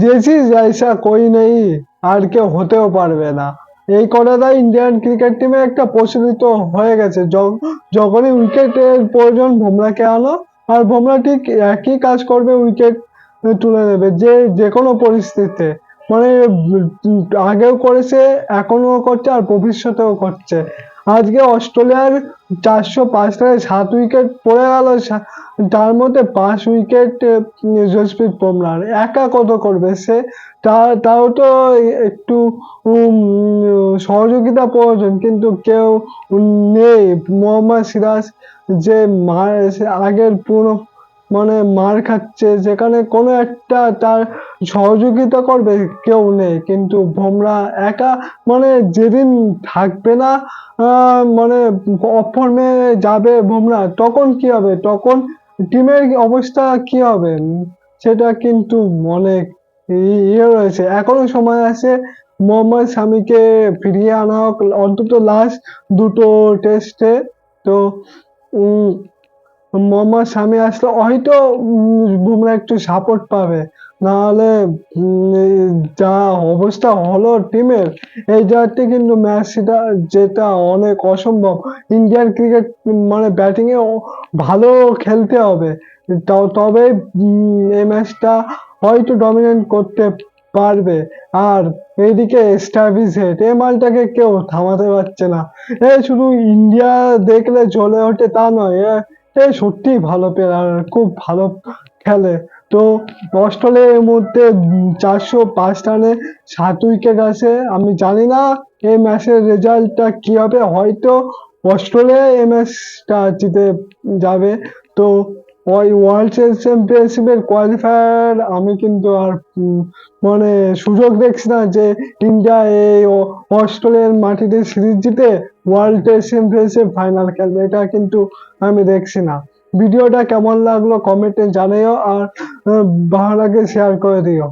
JC জয়সা কই নেই, আর কেউ হতেও পারবে না। এই কথাটা ইন্ডিয়ান ক্রিকেট টিমে একটা প্রচলিত হয়ে গেছে। যখনই উইকেটের প্রয়োজন বুমরাকে আনো, আর বুমরা ঠিক একই কাজ করবে, উইকেট তুলে নেবে যে কোনো পরিস্থিতিতে। মানে আগেও করেছে, এখনো করছে, আর ভবিষ্যতেও করছে। আজকে অস্ট্রেলিয়ার 405 রানে 7 উইকেট পড়ে গেল, তার মধ্যে 5 উইকেট জসপ্রীত বুমরার। একা কত করবে সে? তাও তো একটু সহযোগিতা প্রয়োজন, কিন্তু কেউ নেই। মোহাম্মদ সিরাজ যে সে আগের পুরো মানে মার খাচ্ছে, যেখানে কোনো একটা তার সহযোগিতা করবে কেউ নেই। কিন্তু বুমরা একা, মানে যেদিন থাকবে না, মানে অফ ফর্মে যাবে বুমরা, তখন কি হবে? তখন টিমের অবস্থা কি হবে? সেটা কিন্তু অনেক ইয়ে রয়েছে, এখনো সময় আছে। মোহাম্মদ শামিকে ফিরিয়ে আনা হোক, অন্তত লাস্ট দুটো টেস্টে। তো উম মোহাম্মদ শামি আসলে হয়তো বুমরা একটু সাপোর্ট পাবে। নাহলে যা অবস্থা হলো টিমের, এই জায়গাতে কিন্তু ম্যাচটা জেতা অনেক অসম্ভব। ইন্ডিয়ান ক্রিকেট মানে ব্যাটিং এ ভালো খেলতে হবে, তবে এই ম্যাচটা হয়তো ডমিনেট করতে পারবে। আর এইদিকে স্টাভিস হেড, এই মালটাকে কেউ থামাতে পারছে না। শুধু ইন্ডিয়া দেখলে জ্বলে ওঠে তা নয়, সত্যিই ভালো প্লেয়ার, খুব ভালো খেলে। তো অস্ট্রেলিয়া এর মধ্যে 405 রানে 7 উইকেট আছে। আমি জানি না এই ম্যাচের রেজাল্টটা কি হবে, হয়তো অস্ট্রেলিয়া এই ম্যাচটা জিতে যাবে। তো ওই ওয়ার্ল্ড চ্যাম্পিয়নশিপের কোয়ালিফায়ার আমি কিন্তু আর মানে সুযোগ দেখছি না যে ইন্ডিয়া এই অস্ট্রেলিয়ার মাটিতে সিরিজ জিতে ওয়ার্ল্ড টেস্ট চ্যাম্পিয়নশিপ ফাইনাল খেলবে, এটা কিন্তু আমি দেখছি না। ভিডিওটা কেমন লাগলো কমেন্টে জানিও, আর ভালো লাগে শেয়ার করে দিও।